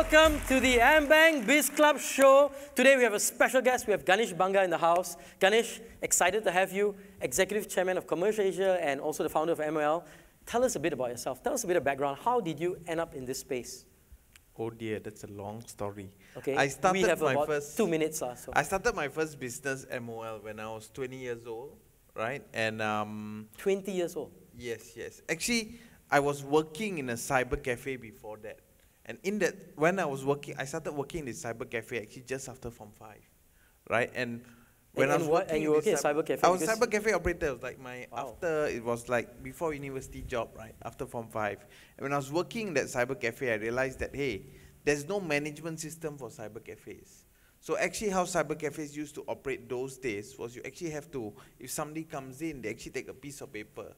Welcome to the Ambank BizClub show. Today we have a special guest. We have Ganesh Bangah in the house. Ganesh, excited to have you, Executive Chairman of Commercial Asia and also the founder of MOL. Tell us a bit about yourself. Tell us a bit of background. How did you end up in this space? Oh dear, that's a long story. Okay, I started we have my about first 2 minutes. So. I started my first business MOL when I was 20 years old, right? And 20 years old? Yes. Actually, I was working in a cyber cafe before that. And when I was working, I started working in this cyber cafe actually just after Form 5, right? And when I was working you working in cyber cafe? I was cyber cafe operator. It was like my wow. it was like before university job, right? After Form 5. And when I was working in that cyber cafe, I realized that, hey, there's no management system for cyber cafes. So actually how cyber cafes used to operate those days was you actually have to, if somebody comes in, they actually take a piece of paper,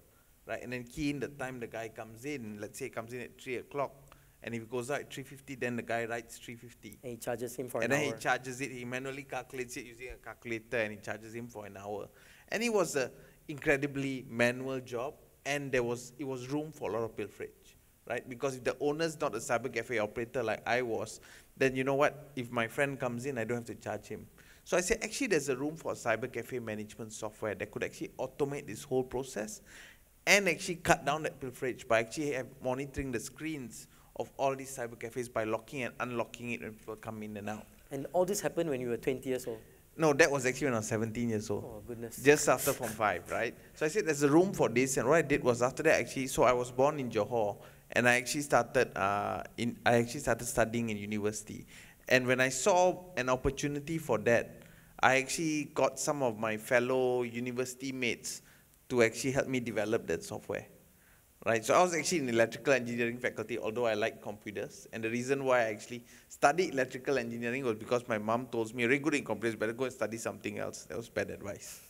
right? And then key in the time the guy comes in. Let's say he comes in at 3 o'clock. And if it goes out at 3:50, then the guy writes 3:50. And he charges him for an hour. And then he charges it, he manually calculates it using a calculator, and he charges him for an hour. And it was an incredibly manual job, and it was room for a lot of pilferage, right? Because if the owner's not a cyber cafe operator like I was, then you know what? If my friend comes in, I don't have to charge him. So I said, actually, there's a room for a cyber cafe management software that could actually automate this whole process and actually cut down that pilferage by actually monitoring the screens of all these cyber cafes by locking and unlocking it when people come in and out. And all this happened when you were 20 years old? No, that was actually when I was 17 years old. Oh, goodness. Just after Form 5, right? So I said there's a room for this, and what I did was after that actually, so I was born in Johor, and I actually started studying in university. And when I saw an opportunity for that, I actually got some of my fellow university mates to actually help me develop that software. Right, so I was actually in electrical engineering faculty, although I like computers. And the reason why I actually studied electrical engineering was because my mom told me, you're very good in computers, better go and study something else. That was bad advice,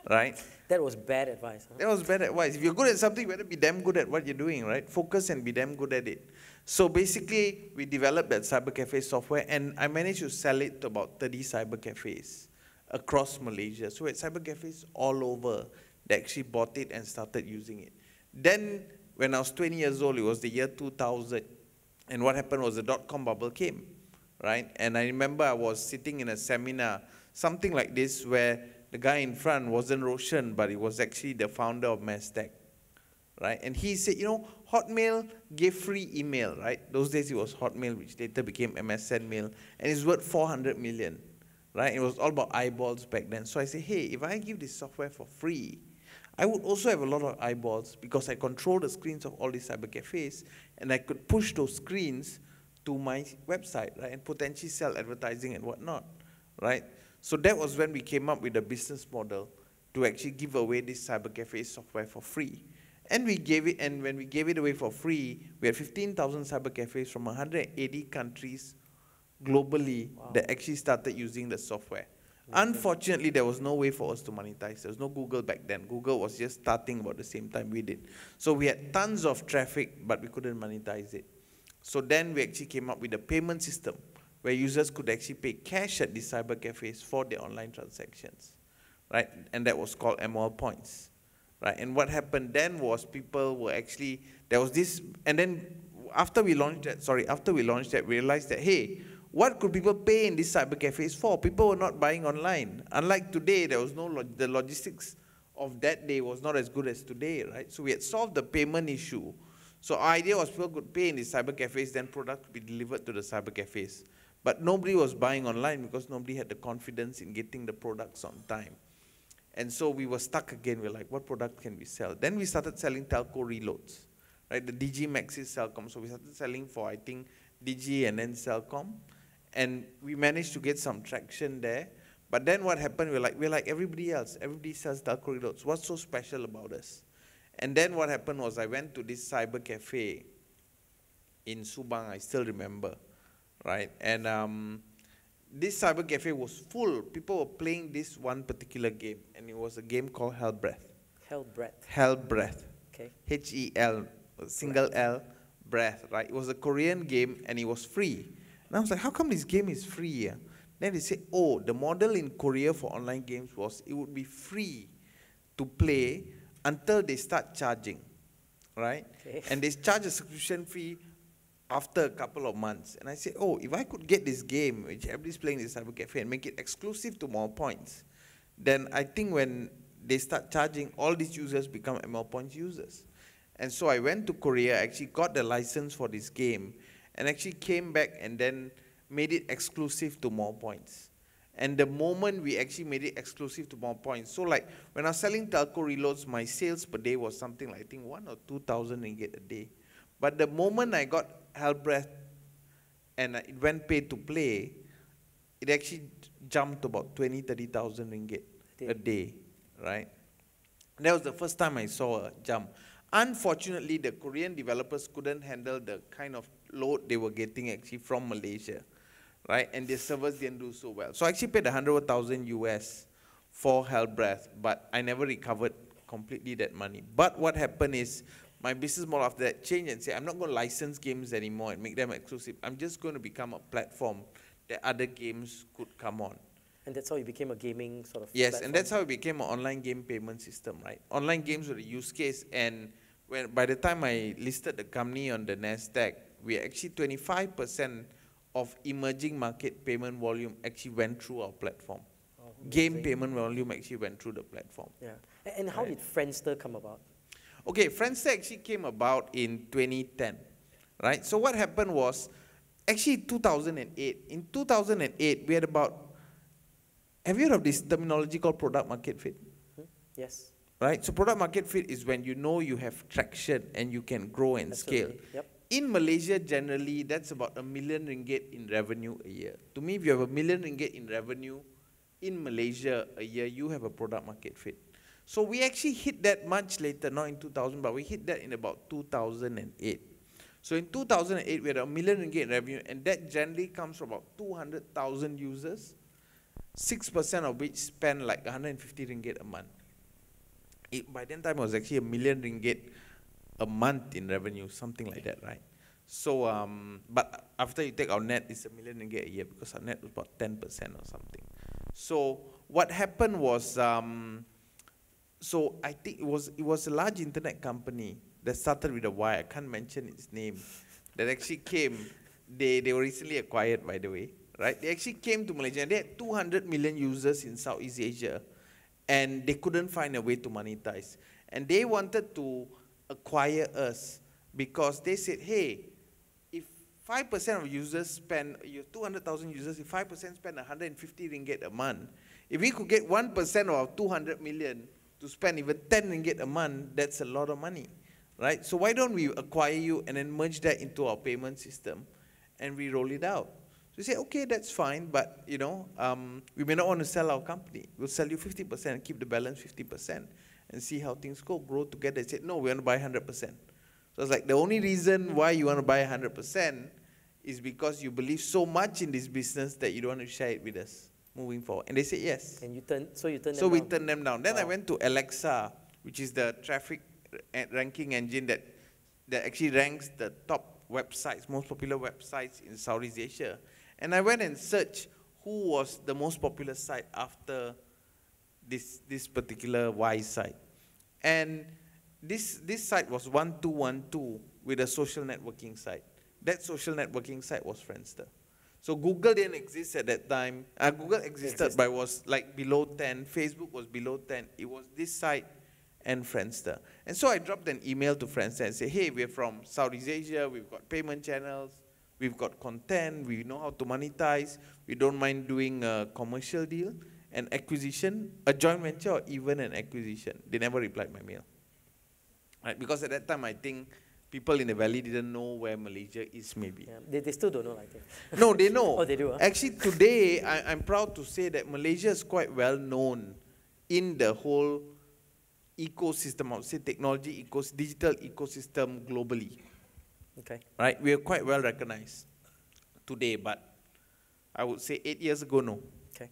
right? That was bad advice, huh? That was bad advice. If you're good at something, you better be damn good at what you're doing, right? Focus and be damn good at it. So basically, we developed that cyber cafe software, and I managed to sell it to about 30 cyber cafes across Malaysia. So we had cyber cafes all over that actually bought it and started using it. Then, when I was 20 years old, it was the year 2000, and what happened was the dot-com bubble came, right? And I remember I was sitting in a seminar, something like this, where the guy in front wasn't Roshan, but he was actually the founder of Mastech, right? And he said, you know, Hotmail gave free email, right? Those days it was Hotmail, which later became MSN Mail, and it's worth 400 million, right? It was all about eyeballs back then. So I said, hey, if I give this software for free, I would also have a lot of eyeballs because I control the screens of all these cyber cafes, and I could push those screens to my website, right, and potentially sell advertising and whatnot, right? So that was when we came up with a business model to actually give away this cyber cafe software for free. And we gave it, and when we gave it away for free, we had 15,000 cyber cafes from 180 countries globally that actually started using the software. Unfortunately, there was no way for us to monetize. There was no Google back then. Google was just starting about the same time we did. So we had tons of traffic, but we couldn't monetize it. So then we actually came up with a payment system where users could actually pay cash at these cyber cafes for their online transactions, right? And that was called MOL Points, right? And what happened then was people were actually, there was this, and then after we launched that, we realized that, hey, what could people pay in these cyber cafes for? People were not buying online. Unlike today, there was no the logistics of that day was not as good as today, right? So we had solved the payment issue. So our idea was people could pay in these cyber cafes, then product could be delivered to the cyber cafes. But nobody was buying online because nobody had the confidence in getting the products on time. And so we were stuck again. We were like, what product can we sell? Then we started selling telco reloads, right? The Digi Maxis Celcom. So we started selling for, I think, Digi and then Celcom. And we managed to get some traction there. But then what happened, we're like everybody else. Everybody sells telco reloads. What's so special about us? And then what happened was I went to this cyber cafe in Subang, I still remember, right? And this cyber cafe was full. People were playing this one particular game, and it was a game called Hell Breath. Hell Breath. Hell Breath. Okay. H-E-L, single L, breath, right? It was a Korean game, and it was free. And I was like, how come this game is free here? Then they said, oh, the model in Korea for online games was it would be free to play until they start charging, right? Okay. And they charge a subscription fee after a couple of months. And I said, oh, if I could get this game, which everybody's playing this cyber cafe, and make it exclusive to MOL points, then I think when they start charging, all these users become MOL points users. And so I went to Korea, actually got the license for this game, and actually came back and then made it exclusive to MOL points. And the moment we actually made it exclusive to MOL points, so like when I was selling telco reloads, my sales per day was something like, I think 1,000 or 2,000 ringgit a day. But the moment I got Health Breath and it went pay to play, it actually jumped to about 20, 30,000 ringgit a day, right? And that was the first time I saw a jump. Unfortunately, the Korean developers couldn't handle the kind of load they were getting actually from Malaysia, right? And their servers didn't do so well. So I actually paid 100,000 US for Health Breath, but I never recovered completely that money. But what happened is my business model after that changed and said, I'm not going to license games anymore and make them exclusive. I'm just going to become a platform that other games could come on. And that's how you became a gaming sort of Yes, platform. and that's how it became an online game payment system, right? Online games were the use case, and by the time I listed the company on the NASDAQ, we actually 25% of emerging market payment volume actually went through our platform. Oh, Game payment volume actually went through the platform. Yeah. And how did Friendster come about? Okay, Friendster actually came about in 2010, right? So what happened was, actually 2008. In 2008, we had about, have you heard of this terminology called product market fit? Yes. Right? So product market fit is when you know you have traction and you can grow and Absolutely. scale. Yep. In Malaysia, generally, that's about R1 million in revenue a year. To me, if you have R1 million in revenue in Malaysia a year, you have a product market fit. So we actually hit that much later, not in 2000, but we hit that in about 2008. So in 2008, we had R1 million in revenue, and that generally comes from about 200,000 users, 6% of which spend like 150 ringgit a month. By that time, it was actually R1 million a month in revenue, something like that, right? So, but after you take our net, it's R1 million a year because our net was about 10% or something. So what happened was, so I think it was a large internet company that started with a Y. I can't mention its name. That actually came. They were recently acquired, by the way, right? They actually came to Malaysia. And they had 200 million users in Southeast Asia, and they couldn't find a way to monetize. And they wanted to acquire us because they said, hey, if 5% of users spend, you have 200,000 users, if 5% spend 150 ringgit a month, if we could get 1% of our 200 million to spend even 10 ringgit a month, that's a lot of money, right? So why don't we acquire you and then merge that into our payment system and we roll it out? So we say, okay, that's fine, but you know, we may not want to sell our company. We'll sell you 50% and keep the balance 50% and see how things go, grow together. They said, no, we want to buy 100%. So it's like, the only reason why you want to buy 100% is because you believe so much in this business that you don't want to share it with us moving forward. And they said yes. And you turned them down. So we turned them down. Then Wow. I went to Alexa, which is the traffic ranking engine that actually ranks the top websites, most popular websites in Southeast Asia. And I went and searched who was the most popular site after this particular Y site. And this site was 1212 with a social networking site. That social networking site was Friendster. So Google didn't exist at that time. Google existed, but was like below 10. Facebook was below 10. It was this site and Friendster. And so I dropped an email to Friendster and said, hey, we're from Southeast Asia. We've got payment channels. We've got content. We know how to monetize. We don't mind doing a commercial deal, an acquisition, a joint venture, or even an acquisition. They never replied my mail. Right? Because at that time, I think people in the valley didn't know where Malaysia is, maybe. Yeah, they still don't know, I think. No, they know. Oh, they do, huh? Actually, today, I'm proud to say that Malaysia is quite well known in the whole ecosystem, I would say technology, digital ecosystem globally. Okay. Right? We are quite well recognized today, but I would say 8 years ago, no. Okay.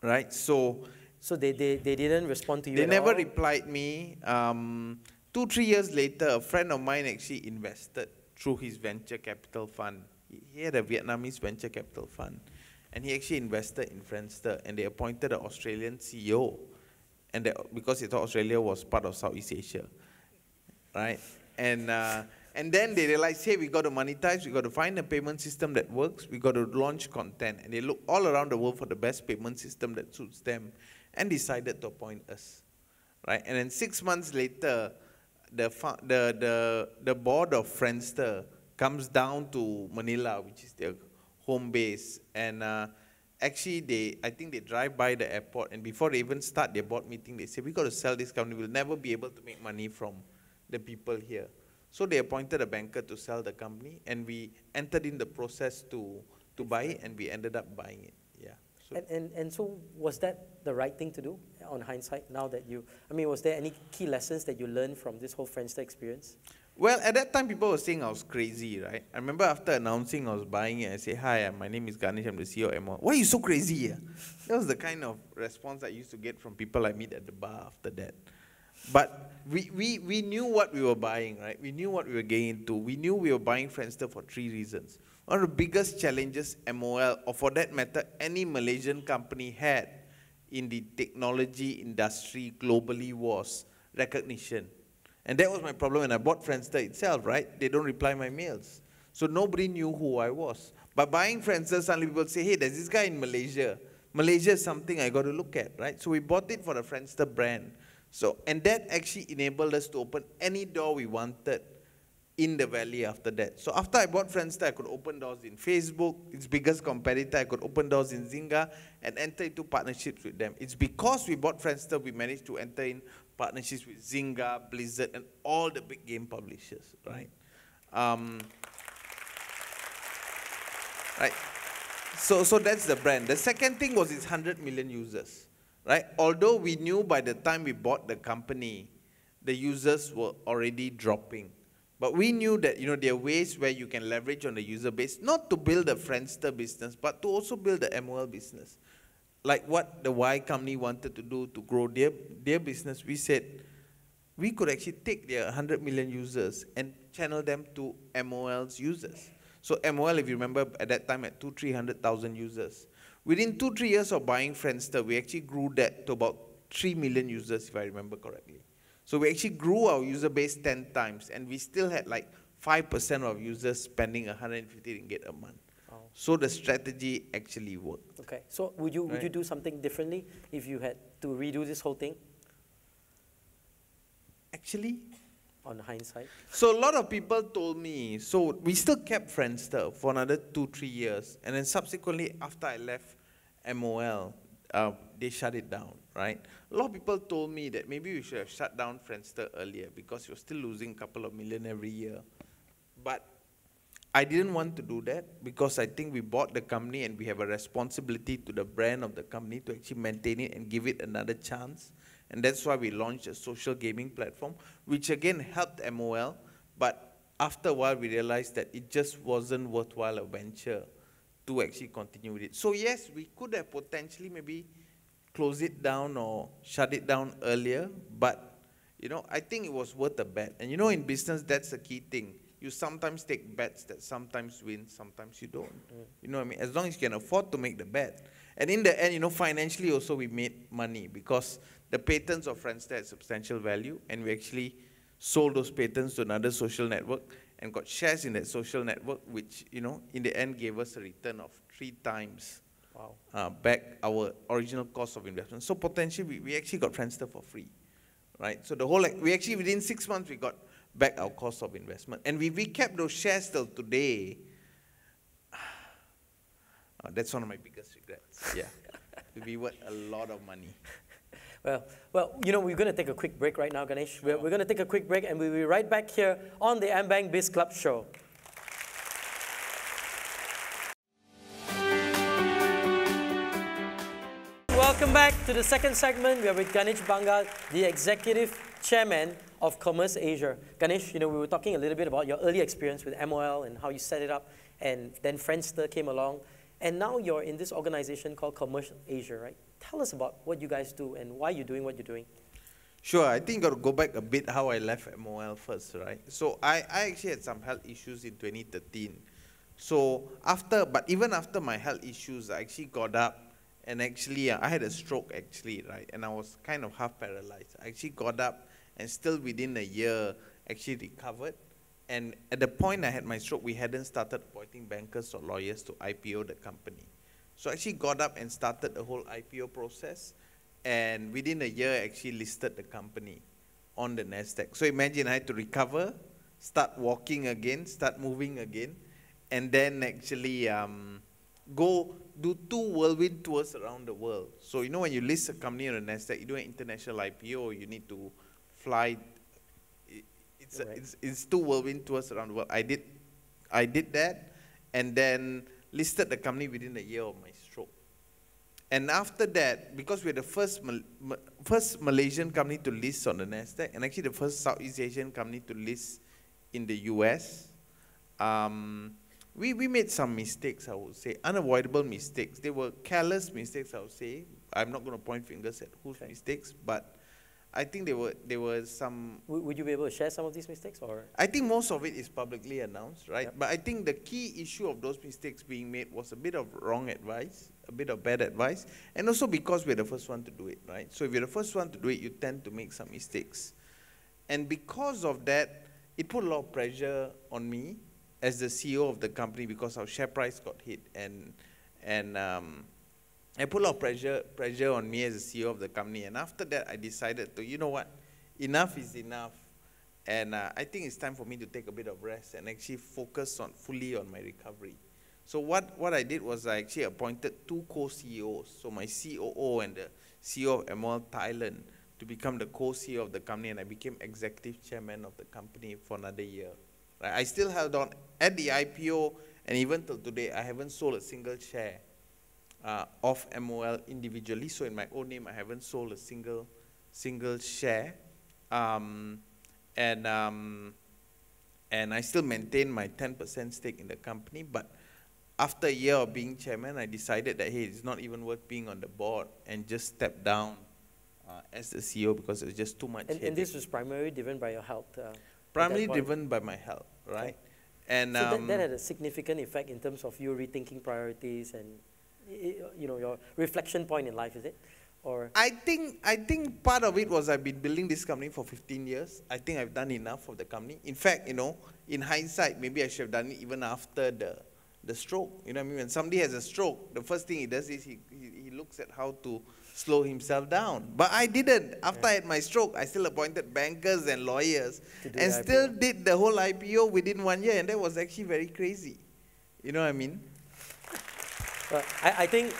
Right? So they didn't respond to you they at never all? replied me. 2-3 years later, a friend of mine actually invested through his venture capital fund. He had a Vietnamese venture capital fund, and he actually invested in Friendster, and they appointed an Australian CEO, and because he thought Australia was part of Southeast Asia, right? And And then they realized, hey, we got to monetize, we got to find a payment system that works, we got to launch content. And they looked all around the world for the best payment system that suits them and decided to appoint us. Right? And then 6 months later, the board of Friendster comes down to Manila, which is their home base. And actually, I think they drive by the airport, and before they even start their board meeting, they say, we got to sell this company. We'll never be able to make money from the people here. So they appointed a banker to sell the company, and we entered in the process to buy it, and we ended up buying it. Yeah. So and so was that the right thing to do on hindsight now that was there any key lessons that you learned from this whole Friendster experience? Well, at that time, people were saying I was crazy, right? I remember after announcing I was buying it, I said, hi, my name is Ganesh, I'm the CEO of MOL. Why are you so crazy? Yeah? That was the kind of response I used to get from people I meet at the bar after that. But we knew what we were buying, right? We knew what we were getting into. We knew we were buying Friendster for 3 reasons. One of the biggest challenges MOL, or for that matter, any Malaysian company had in the technology industry globally was recognition. And that was my problem when I bought Friendster itself, right? They don't reply my mails. So nobody knew who I was. But buying Friendster, suddenly people say, hey, there's this guy in Malaysia. Malaysia is something I got to look at, right? So we bought it for the Friendster brand. So, and that actually enabled us to open any door we wanted in the valley after that. So after I bought Friendster, I could open doors in Facebook, its biggest competitor. I could open doors in Zynga and enter into partnerships with them. It's because we bought Friendster, we managed to enter in partnerships with Zynga, Blizzard, and all the big game publishers, right? Right. So that's the brand. The second thing was its 100 million users, right? Although we knew by the time we bought the company, the users were already dropping. But we knew that, there are ways where you can leverage on the user base, not to build a Friendster business, but to also build the MOL business. Like what the Y company wanted to do to grow their business, we said we could actually take their 100 million users and channel them to MOL's users. So MOL, if you remember, at that time had 200,000-300,000 users. Within 2-3 years of buying Friendster, we actually grew that to about 3 million users, if I remember correctly. So we actually grew our user base 10 times, and we still had like 5% of users spending 150 ringgit a month. Oh. So the strategy actually worked. Okay. So would you do something differently if you had to redo this whole thing? Actually, on hindsight. So a lot of people told me, so we still kept Friendster for another 2-3 years, and then subsequently after I left MOL, they shut it down, right? A lot of people told me that maybe we should have shut down Friendster earlier because you're still losing a couple of million every year. But I didn't want to do that because I think we bought the company and we have a responsibility to the brand of the company to actually maintain it and give it another chance. And that's why we launched a social gaming platform, which again helped MOL. But after a while, we realized that it just wasn't worthwhile a venture to actually continue with it. So yes, we could have potentially maybe closed it down or shut it down earlier. But, I think it was worth a bet. And in business, that's the key thing. You sometimes take bets that sometimes win, sometimes you don't. You know what I mean? As long as you can afford to make the bet. And in the end, financially also we made money because the patents of Friendster had substantial value, and we actually sold those patents to another social network and got shares in that social network, which, in the end gave us a return of 3 times back our original cost of investment. So potentially we actually got Friendster for free, right? So we actually within 6 months we got back our cost of investment, and we kept those shares till today. That's one of my biggest regrets. Yeah, we worth a lot of money. Well, we're going to take a quick break right now, Ganesh. We're going to take a quick break, and we'll be right back here on the Ambank BizClub show. Welcome back to the second segment. We are with Ganesh Bangah, the Executive Chairman of Commerce Asia. Ganesh, we were talking a little bit about your early experience with MOL and how you set it up, and then Friendster came along. And now you're in this organization called Commerce Asia, right? Tell us about what you guys do and why you're doing what you're doing. Sure, I think I've got to go back a bit how I left MOL first, right? So I actually had some health issues in 2013. So but even after my health issues, I actually got up and actually, I had a stroke actually, right? And I was kind of half paralyzed. I actually got up and still within a year actually recovered And at the point I had my stroke, we hadn't started appointing bankers or lawyers to IPO the company. So I actually got up and started the whole IPO process. And within a year, I actually listed the company on the NASDAQ. So imagine I had to recover, start walking again, start moving again, and then actually go do 2 whirlwind tours around the world. So you know when you list a company on the NASDAQ, you do an international IPO, you need to fly. It's 2 whirlwind tours around the world. I did that, and then listed the company within a year of my stroke. And after that, because we're the first Malaysian company to list on the NASDAQ, and actually the first Southeast Asian company to list in the US, we made some mistakes, I would say, unavoidable mistakes. They were careless mistakes, I would say. I'm not going to point fingers at whose mistakes, but I think there were some. Would you be able to share some of these mistakes, or? I think most of it is publicly announced, right? Yep. But I think the key issue of those mistakes being made was a bit of wrong advice, a bit of bad advice, and also because we're the first one to do it, right? So if you're the first one to do it, you tend to make some mistakes. And because of that, it put a lot of pressure on me as the CEO of the company, because our share price got hit, and I put a lot of pressure on me as the CEO of the company. And after that, I decided to, you know what, enough is enough. And I think it's time for me to take a bit of rest and actually focus fully on my recovery. So what I did was I actually appointed 2 co-CEOs. So my COO and the CEO of MOL Thailand to become the co-CEO of the company, and I became executive chairman of the company for another year. Right? I still held on at the IPO, and even till today, I haven't sold a single share of MOL individually. So in my own name, I haven't sold a single share. And I still maintain my 10% stake in the company. But after a year of being chairman, I decided that, hey, it's not even worth being on the board, and just stepped down as the CEO because it was just too much headache. And this was primarily driven by your health? Primarily driven by my health, right? Okay. And so that had a significant effect in terms of you rethinking priorities and your reflection point in life, is it? Or I think part of it was I've been building this company for 15 years. I think I've done enough for the company. In fact, in hindsight, maybe I should have done it even after the stroke. You know what I mean? When somebody has a stroke, the first thing he does is he looks at how to slow himself down. But I didn't. After I had my stroke, I still appointed bankers and lawyers and still did the whole IPO within 1 year, and that was actually very crazy. You know what I mean? I think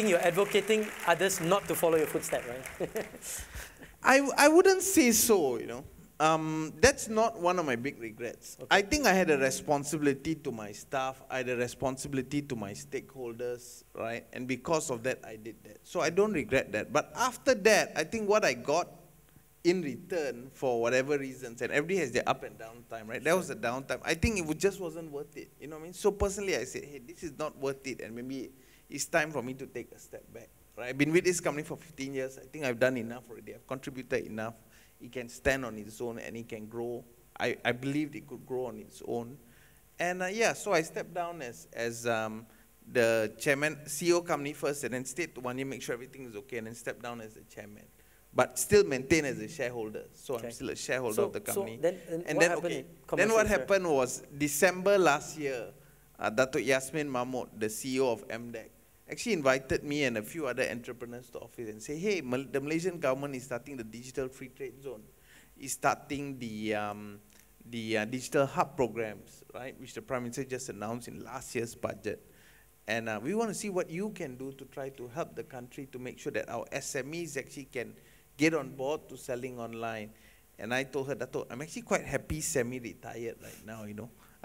you're advocating others not to follow your footsteps, right? I wouldn't say so, That's not one of my big regrets. Okay. I think I had a responsibility to my staff. I had a responsibility to my stakeholders, right? And because of that, I did that. So I don't regret that. But after that, I think what I got in return, for whatever reasons, and everybody has their up and down time, right? That was the down time. I think it just wasn't worth it. You know what I mean? So personally, I said, hey, this is not worth it, and maybe it's time for me to take a step back. Right? I've been with this company for 15 years. I think I've done enough already. I've contributed enough. It can stand on its own, and it can grow. I believed it could grow on its own. And so I stepped down as the chairman, CEO company first, and then stayed 1 year, make sure everything is okay, and then stepped down as the chairman. But still maintain as a shareholder. So I'm still a shareholder of the company. Then what happened was December last year, Datuk Yasmin Mahmud, the CEO of MDEC, actually invited me and a few other entrepreneurs to office and say, hey, the Malaysian government is starting the digital free trade zone. It's starting the digital hub programs, right, which the Prime Minister just announced in last year's budget. And we want to see what you can do to try to help the country to make sure that our SMEs actually can get on board to selling online. And I told her, Dato', I'm actually quite happy semi-retired right now,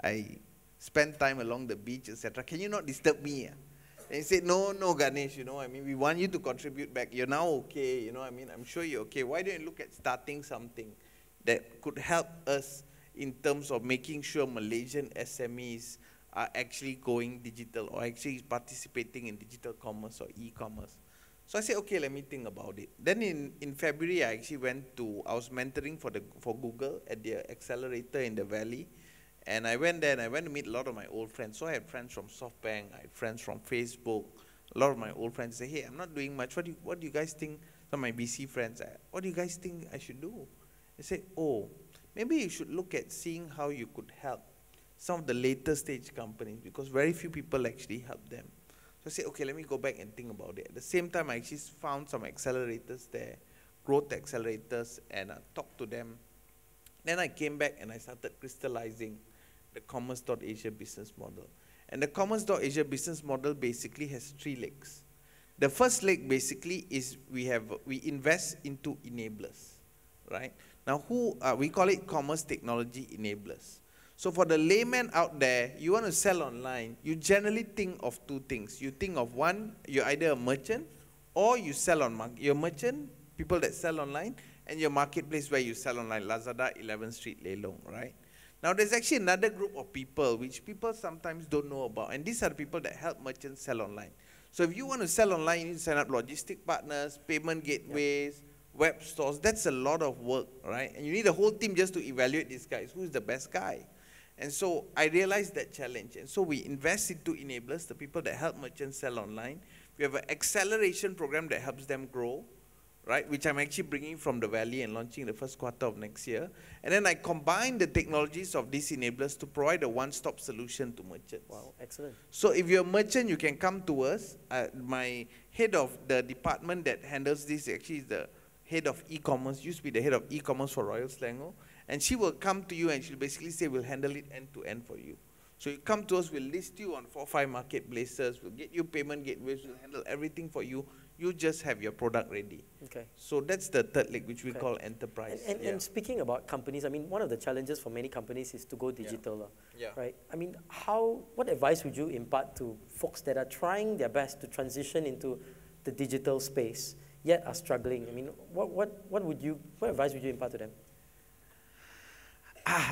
I spend time along the beach, etc. Can you not disturb me? And he said, no, Ganesh, we want you to contribute back. You're now okay, I'm sure you're okay. Why don't you look at starting something that could help us in terms of making sure Malaysian SMEs are actually going digital or actually participating in digital commerce or e-commerce? So I said, okay, let me think about it. Then in February, I actually I was mentoring for Google at their accelerator in the Valley. And I went there and I went to meet a lot of my old friends. So I had friends from SoftBank, I had friends from Facebook. A lot of my old friends say, hey, I'm not doing much. What do you guys think? Some of my BC friends, what do you guys think I should do? They say, oh, maybe you should look at seeing how you could help some of the later stage companies, because very few people actually help them. So I said, okay, let me go back and think about it. At the same time, I actually found some accelerators there, growth accelerators, and I talked to them. Then I came back and I started crystallizing the Commerce.Asia business model. And the Commerce.Asia business model basically has 3 legs. The first leg basically is we invest into enablers, right? Now we call it commerce technology enablers. So for the layman out there, you want to sell online, you generally think of 2 things. You think of one, you're either a merchant or you sell on market. You're a merchant, people that sell online, and your marketplace where you sell online, Lazada, 11th Street, Lelong, right? Now there's actually another group of people which people sometimes don't know about, and these are the people that help merchants sell online. So if you want to sell online, you need to sign up logistic partners, payment gateways, web stores. That's a lot of work, right? And you need a whole team just to evaluate these guys. Who's the best guy? And so I realized that challenge. And so we invest into enablers, the people that help merchants sell online. We have an acceleration program that helps them grow, right, which I'm actually bringing from the Valley and launching the first quarter of next year. And then I combine the technologies of these enablers to provide a one-stop solution to merchants. Wow, excellent. So if you're a merchant, you can come to us. My head of the department that handles this actually is the head of e-commerce, used to be the head of e-commerce for Royal Selangor. And she will come to you and she'll basically say, we'll handle it end-to-end for you. So you come to us, we'll list you on 4 or 5 marketplaces, we'll get you payment gateways, we'll handle everything for you. You just have your product ready. Okay. So that's the third leg, which we call enterprise. And speaking about companies, I mean, one of the challenges for many companies is to go digital, right? I mean, what advice would you impart to folks that are trying their best to transition into the digital space, yet are struggling? I mean, what advice would you impart to them?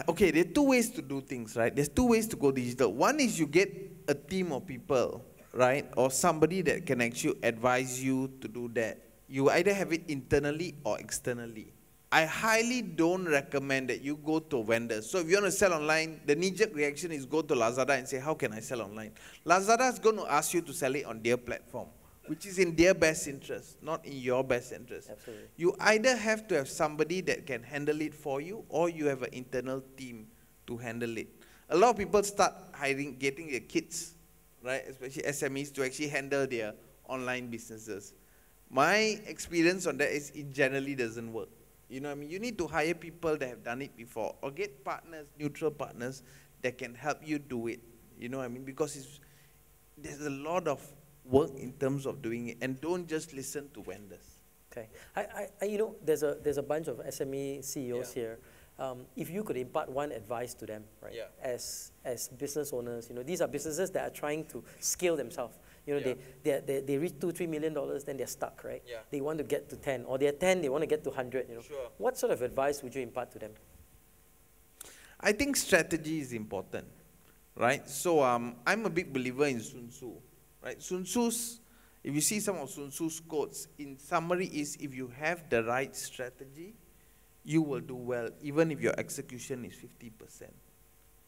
Okay, there are 2 ways to do things, right? There's 2 ways to go digital. One is you get a team of people, right? Or somebody that can actually advise you to do that. You either have it internally or externally. I highly don't recommend that you go to vendors. So if you want to sell online, the knee-jerk reaction is go to Lazada and say, how can I sell online? Lazada is going to ask you to sell it on their platform, which is in their best interest, not in your best interest. Absolutely. You either have to have somebody that can handle it for you, or you have an internal team to handle it. A lot of people start getting their kids, right, especially SMEs, to actually handle their online businesses. My experience on that is it generally doesn't work. You know what I mean? You need to hire people that have done it before, or get partners, neutral partners, that can help you do it. You know what I mean? Because there's a lot of work in terms of doing it, and don't just listen to vendors. Okay, you know, there's a bunch of SME CEOs here. If you could impart one advice to them, right, as business owners, you know, these are businesses that are trying to scale themselves. You know, they reach $2-3 million, then they're stuck, right? They want to get to 10, or they're 10, they want to get to 100. You know, what sort of advice would you impart to them? I think strategy is important, right? So I'm a big believer in Sun Tzu. Right? Sun Tzu's, if you see some of Sun Tzu's quotes, in summary is, if you have the right strategy, you will do well, even if your execution is 50%.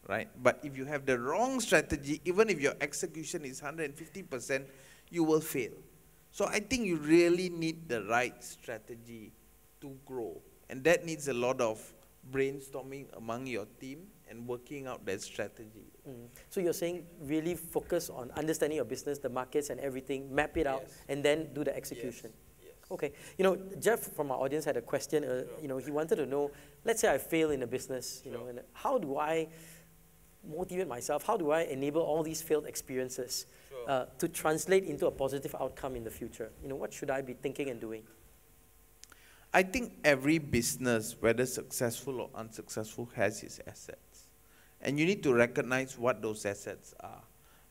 Right? But if you have the wrong strategy, even if your execution is 150%, you will fail. So I think you really need the right strategy to grow. And that needs a lot of brainstorming among your team and working out that strategy. So you're saying really focus on understanding your business, the markets and everything, map it out, and then do the execution. Yes. Okay. You know, Jeff from our audience had a question. You know, he wanted to know, let's say I fail in a business, you know, and how do I motivate myself? How do I enable all these failed experiences to translate into a positive outcome in the future? You know, what should I be thinking and doing? I think every business, whether successful or unsuccessful, has its assets. And you need to recognize what those assets are.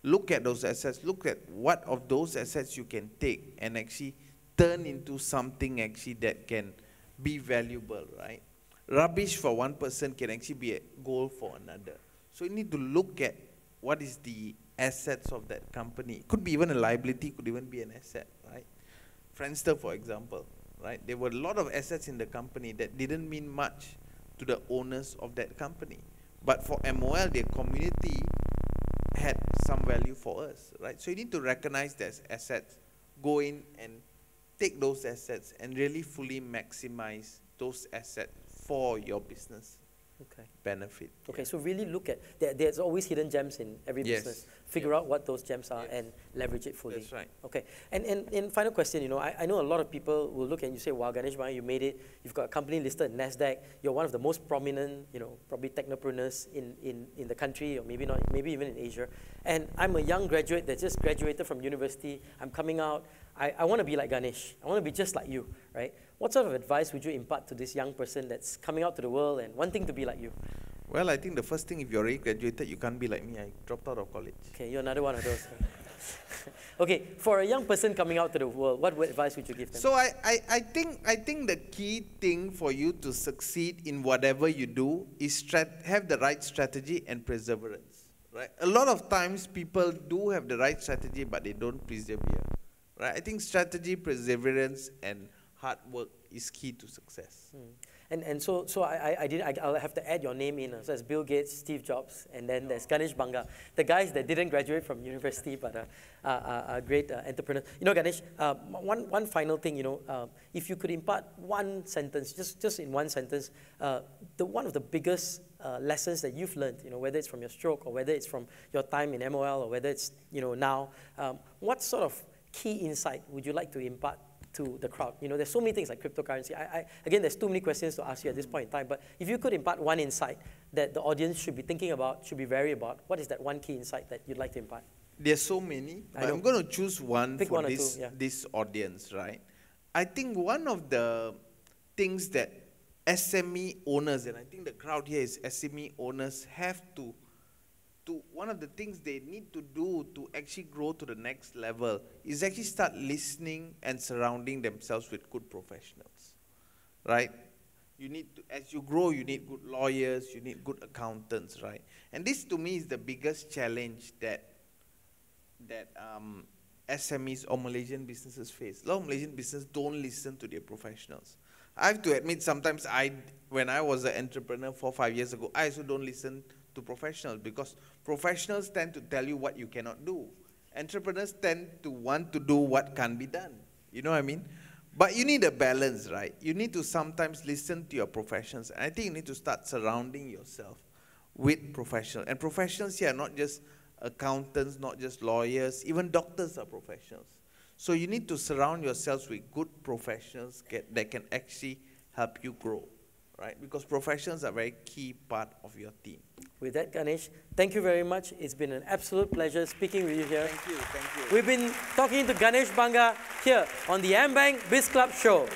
Look at those assets. Look at what of those assets you can take and actually turn into something actually that can be valuable, right? Rubbish for one person can actually be a goal for another. So you need to look at what is the assets of that company. Could be even a liability, could even be an asset, right? Friendster, for example, right? There were a lot of assets in the company that didn't mean much to the owners of that company. But for MOL, their community had some value for us, right? So you need to recognize there's assets, go in and take those assets and really fully maximize those assets for your business. benefit. Okay, so really look at, there's always hidden gems in every business. Figure out what those gems are and leverage it fully. That's right. Okay, and final question, you know, I know a lot of people will look and you say, wow, Ganesh Bangah, you made it. You've got a company listed in NASDAQ. You're one of the most prominent, you know, probably technopreneurs in the country, or maybe not, maybe even in Asia. And I'm a young graduate that just graduated from university. I'm coming out. I want to be like Ganesh. I want to be just like you, right? What sort of advice would you impart to this young person that's coming out to the world and wanting to be like you? Well, I think the first thing, if you're already graduated, you can't be like me. I dropped out of college. Okay, you're another one of those. Okay, for a young person coming out to the world, what advice would you give them? So I think the key thing for you to succeed in whatever you do is have the right strategy and perseverance. Right? A lot of times people do have the right strategy, but they don't persevere. Right? I think strategy, perseverance, and hard work is key to success. And so I'll have to add your name in. So there's Bill Gates, Steve Jobs, and then there's Ganesh Bangah, the guys that didn't graduate from university but are great entrepreneurs. You know, Ganesh, one final thing, you know, if you could impart one sentence, just in one sentence, one of the biggest lessons that you've learned, you know, whether it's from your stroke or whether it's from your time in MOL or whether it's, you know, now, what sort of key insight would you like to impart to the crowd? You know, there's so many things like cryptocurrency. Again, there's too many questions to ask you at this point in time, but if you could impart one insight that the audience should be thinking about, should be wary about, what is that one key insight that you'd like to impart? There's so many, but I'm going to choose one Pick for one or this, two, yeah. this audience, right? I think one of the things that SME owners, and I think the crowd here is SME owners, have to one of the things they need to do to actually grow to the next level is actually start listening and surrounding themselves with good professionals, right? You need to, as you grow, you need good lawyers, you need good accountants, right? And this to me is the biggest challenge that SMEs or Malaysian businesses face. A lot of Malaysian businesses don't listen to their professionals. I have to admit, sometimes when I was an entrepreneur 4 or 5 years ago, I also don't listen to professionals, because professionals tend to tell you what you cannot do. Entrepreneurs tend to want to do what can be done. You know what I mean? But you need a balance, right? You need to sometimes listen to your professionals. And I think you need to start surrounding yourself with professionals. And professionals here are not just accountants, not just lawyers, even doctors are professionals. So you need to surround yourselves with good professionals that can actually help you grow, right? Because professionals are a very key part of your team. With that, Ganesh, thank you very much. It's been an absolute pleasure speaking with you here. Thank you, thank you. We've been talking to Ganesh Bangah here on the Ambank BizClub show.